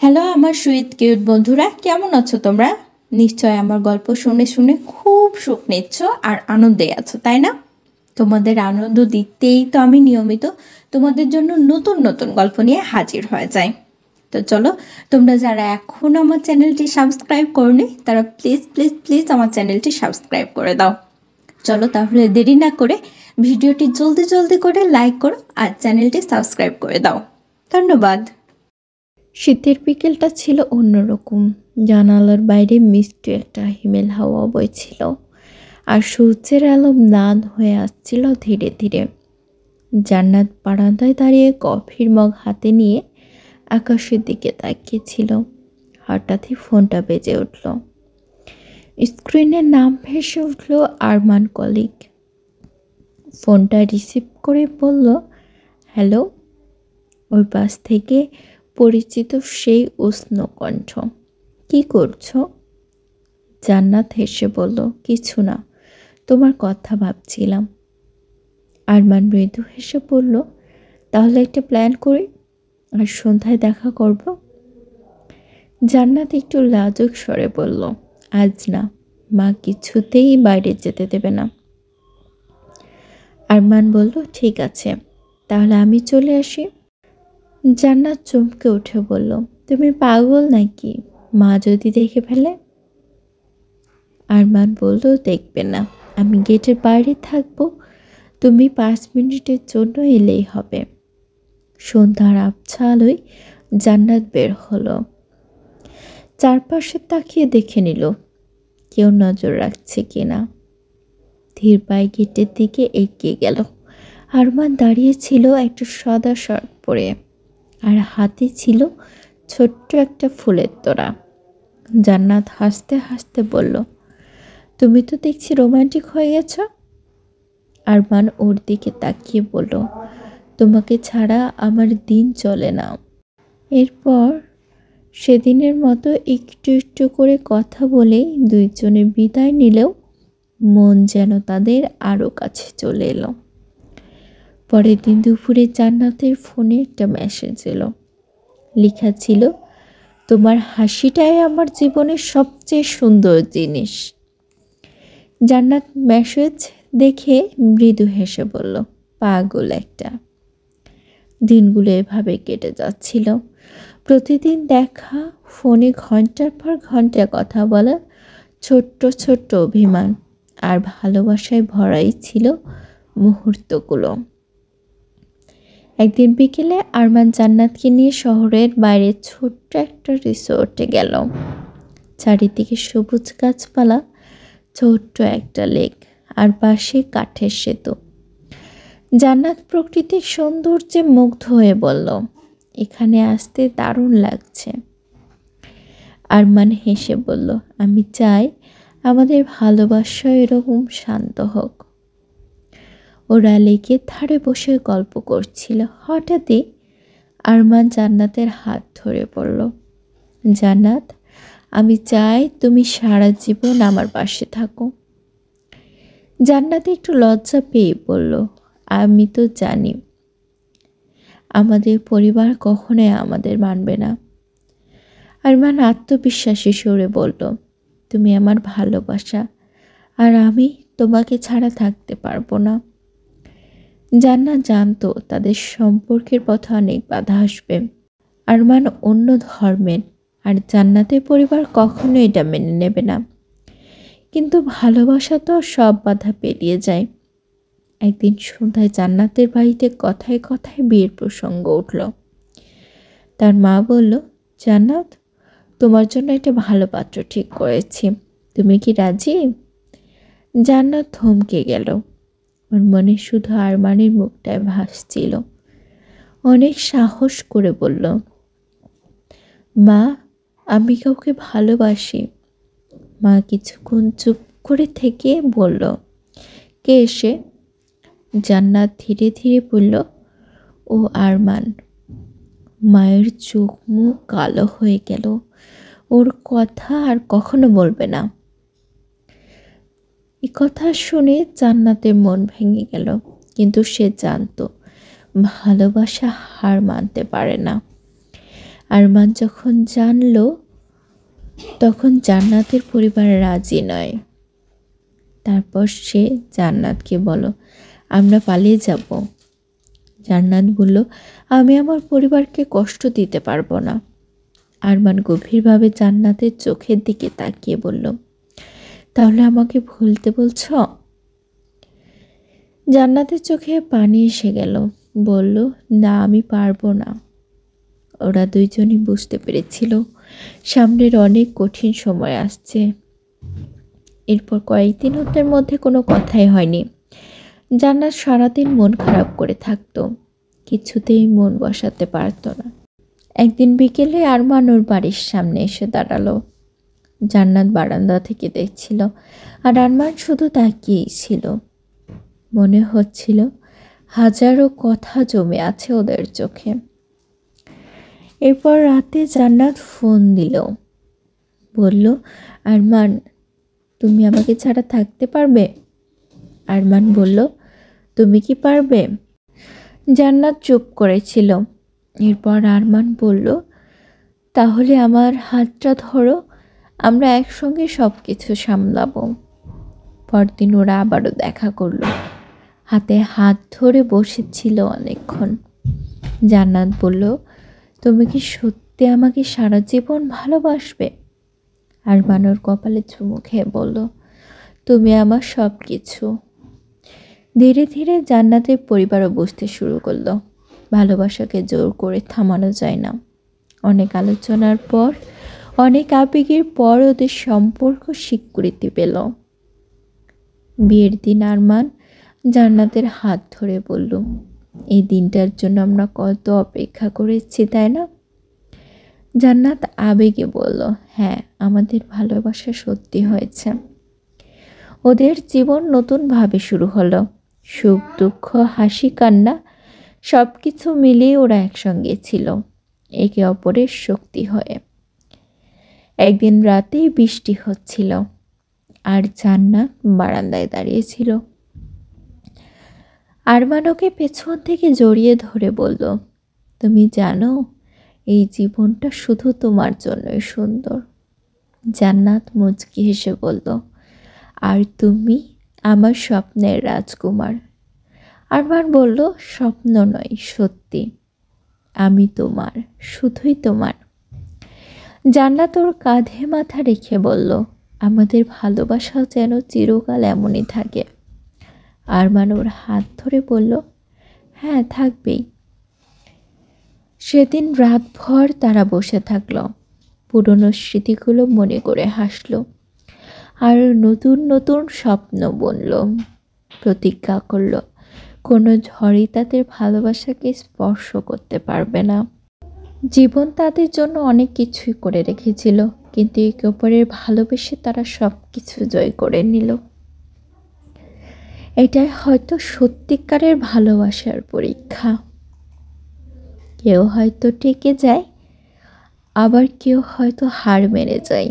Hello আমার sweet cute বন্ধুরা, কেমন আছো তোমরা? নিশ্চয় আমার গল্প শুনে শুনে খুব সুখ নিচ্ছ আর আনন্দে আছো, তাই না? তোমাদের আনন্দ দিতেই তো আমি নিয়মিত তোমাদের জন্য নতুন নতুন গল্প নিয়ে হাজির হয়ে যাই। তো চলো, তোমরা যারা এখন আমার চ্যানেলটি সাবস্ক্রাইব করনি তারা প্লিজ প্লিজ প্লিজ আমার চ্যানেলটি সাবস্ক্রাইব করে দাও। চলো তাহলে দেরি না করে ভিডিওটি জলদি জলদি করে লাইক করো আর চ্যানেলটি সাবস্ক্রাইব করে দাও। ধন্যবাদ। শীতের বিকেলটা ছিল অন্যরকম। জানালার বাইরে মিষ্টি একটা হিমেল হাওয়া বইছিল আর সূর্যের আলো ম্লান হয়ে আসছিল ধীরে ধীরে। জান্নাত বারান্দায় দাঁড়িয়ে কফির মগ হাতে নিয়ে আকাশের দিকে তাকিয়েছিল। হঠাৎই ফোনটা বেজে উঠল। স্ক্রিনের নাম ভেসে উঠল আরমান কলিগ। ফোনটা রিসিভ করে বলল, হ্যালো। ওই পাশ থেকে পরিচিত সেই উষ্ণ কণ্ঠ। কি করছো? জান্নাত হেসে বলল, কিছু না, তোমার কথা ভাবছিলাম। আরমান মৃদু হেসে বলল, তাহলে একটা প্ল্যান করি, আর সন্ধ্যায় দেখা করব। জান্নাত একটু লাজুক স্বরে বলল, আজ না, মা কিছুতেই বাইরে যেতে দেবে না। আরমান বলল, ঠিক আছে, তাহলে আমি চলে আসি। জান্নাত চমকে উঠে বলল, তুমি পাগল নাকি? মা যদি দেখে ফেলে? আরমান বলল, দেখবে না, আমি গেটের বাইরে থাকবো, তুমি 5 মিনিটের জন্য এলেই হবে। সন্ধ্যার আবছা আলোয় জান্নাত বের হলো। চারপাশে তাকিয়ে দেখে নিল কেউ নজর রাখছে কিনা। ধীর পায়ে গেটের দিকে এগিয়ে গেল। আরমান দাঁড়িয়ে ছিল একটা সাদা শার্ট পরে, আর হাতে ছিল ছোট্ট একটা ফুলের তোড়া। জান্নাত হাসতে হাসতে বলল, তুমি তো দেখছি রোমান্টিক হয়ে গেছ। আরমান ওর দিকে তাকিয়ে বলল, তোমাকে ছাড়া আমার দিন চলে না। এরপর সেদিনের মতো একটু একটু করে কথা বলেই দুইজনে বিদায় নিলেও মন যেন তাদের আরও কাছে চলে এলো। পরের দিন দুপুরে জান্নাতের ফোনে একটা মেসেজ এলো। লেখা ছিল, তোমার হাসিটাই আমার জীবনের সবচেয়ে সুন্দর জিনিস। জান্নাত মেসেজ দেখে মৃদু হেসে বলল, পাগল একটা। দিনগুলো এভাবে কেটে যাচ্ছিল। প্রতিদিন দেখা, ফোনে ঘন্টার পর ঘন্টা কথা বলা, ছোট্ট ছোট্ট অভিমান আর ভালোবাসায় ভরাই ছিল মুহূর্তগুলো। একদিন বিকেলে আরমান জান্নাতকে নিয়ে শহরের বাইরে ছোট্ট একটা রিসোর্টে গেল। চারিদিকে সবুজ গাছপালা, ছোট্ট একটা লেক আর পাশে কাঠের সেতু। জান্নাত প্রকৃতির সৌন্দর্যে মুগ্ধ হয়ে বলল, এখানে আসতে দারুণ লাগছে। আরমান হেসে বলল, আমি চাই আমাদের ভালোবাসা এরকম শান্ত হোক। ওরা লেকের ধারে বসে গল্প করছিল। হঠাৎই আরমান জান্নাতের হাত ধরে পড়ল। জান্নাত, আমি চাই তুমি সারা জীবন আমার পাশে থাকো। জান্নাত একটু লজ্জা পেয়ে বলল, আমি তো জানি আমাদের পরিবার কখনোই আমাদের মানবে না। আরমান আত্মবিশ্বাসী সুরে বলল, তুমি আমার ভালোবাসা, আর আমি তোমাকে ছাড়া থাকতে পারবো না। জান্নাত জানতো তাদের সম্পর্কের পথে অনেক বাধা আসবে। আরমান অন্য ধর্মের, আর জান্নাতের পরিবার কখনো এটা মেনে নেবে না। কিন্তু ভালোবাসা তো সব বাধা পেরিয়ে যায়। একদিন সন্ধ্যায় জান্নাতের বাড়িতে কথায় কথায় বিয়ের প্রসঙ্গ উঠল। তার মা বলল, জান্নাত, তোমার জন্য একটা ভালো পাত্র ঠিক করেছি, তুমি কি রাজি? জান্নাত থমকে গেল। ওর মনে শুধু আরমানের মুখটায় ভাসছিল। অনেক সাহস করে বলল, মা, আমি কাউকে ভালোবাসি। মা কিছুক্ষণ চুপ করে থেকে বলল, কে এসে? জান্নাত ধীরে ধীরে বলল, ও আরমান। মায়ের চোখ মুখ কালো হয়ে গেল। ওর কথা আর কখনো বলবে না। এই কথা শুনে জান্নাতের মন ভেঙে গেল, কিন্তু সে জানতো ভালোবাসা হার মানতে পারে না। আরমান যখন জানলো তখন জান্নাতের পরিবার রাজি নয়। তারপর সে জান্নাতকে বলল, আমরা পালিয়ে যাব। জান্নাত বলল, আমি আমার পরিবারকে কষ্ট দিতে পারবো না। আরমান গভীরভাবে জান্নাতের চোখের দিকে তাকিয়ে বলল, তাহলে আমাকে ভুলতে বলছ? জান্নাতের চোখে পানি এসে গেল। বলল, না, আমি পারবো না। ওরা দুইজনই বুঝতে পেরেছিল সামনের অনেক কঠিন সময় আসছে। এরপর কয়েকদিন ওদের মধ্যে কোনো কথাই হয়নি। জান্নাত সারাদিন মন খারাপ করে থাকতো, কিছুতেই মন বসাতে পারতো না। একদিন বিকেলে আরমান ওর বাড়ির সামনে এসে দাঁড়ালো। জান্নাত বারান্দা থেকে দেখছিল আর আরমান শুধু তাকিয়েই ছিল। মনে হচ্ছিল হাজারো কথা জমে আছে ওদের চোখে। এরপর রাতে জান্নাত ফোন দিল, বলল, আরমান, তুমি আমাকে ছাড়া থাকতে পারবে? আরমান বলল, তুমি কি পারবে? জান্নাত চুপ করেছিল। এরপর আরমান বলল, তাহলে আমার হাতটা ধরো, আমরা একসঙ্গে সব কিছু সামলাবো। পরদিন ওরা আবারও দেখা করলো। হাতে হাত ধরে বসেছিল অনেকক্ষণ। জান্নাত বলল, তুমি কি সত্যি আমাকে সারা জীবন ভালোবাসবে? আরমান ওর কপালে চুমু খেয়ে বলল, তুমি আমার সব কিছু। ধীরে ধীরে জান্নাতের পরিবারও বুঝতে শুরু করলো ভালোবাসাকে জোর করে থামানো যায় না। অনেক আলোচনার পর, অনেক আবেগের পর ওদের সম্পর্ক স্বীকৃতি পেল। বিয়ের দিন আরমান জান্নাতের হাত ধরে বলল, এই দিনটার জন্য আমরা কত অপেক্ষা করেছি, তাই না? জান্নাত আবেগে বলল, হ্যাঁ, আমাদের ভালোবাসা সত্যি হয়েছে। ওদের জীবন নতুনভাবে শুরু হলো। সুখ, দুঃখ, হাসি, কান্না সব কিছু মিলিয়ে ওরা একসঙ্গে ছিল, একে অপরের শক্তি হয়ে। একদিন রাতে বৃষ্টি হচ্ছিল আর জান্নাত বারান্দায় দাঁড়িয়েছিল। আরমান ওকে পেছন থেকে জড়িয়ে ধরে বলল, তুমি জানো, এই জীবনটা শুধু তোমার জন্যই সুন্দর। জান্নাত মুচকি হেসে বলল, আর তুমি আমার স্বপ্নের রাজকুমার। আরমান বলল, স্বপ্ন নয়, সত্যি। আমি তোমার, শুধুই তোমার। জান্নাত ওর কাঁধে মাথা রেখে বলল, আমাদের ভালোবাসা যেন চিরকাল এমনই থাকে। আরমান ওর হাত ধরে বলল, হ্যাঁ, থাকবেই। সেদিন রাতভর তারা বসে থাকলো, পুরনো স্মৃতিগুলো মনে করে হাসলো আর নতুন নতুন স্বপ্ন বুনল। প্রতিজ্ঞা করলো, কোনো ঝড়ই তাদের ভালোবাসাকে স্পর্শ করতে পারবে না। জীবন তাদের জন্য অনেক কিছুই করে রেখেছিল, কিন্তু একে অপরের ভালোবেসে তারা সব কিছু জয় করে নিল। এটাই হয়তো সত্যিকারের ভালোবাসার পরীক্ষা। কেউ হয়তো টিকে যায়, আবার কেউ হয়তো হার মেনে যায়।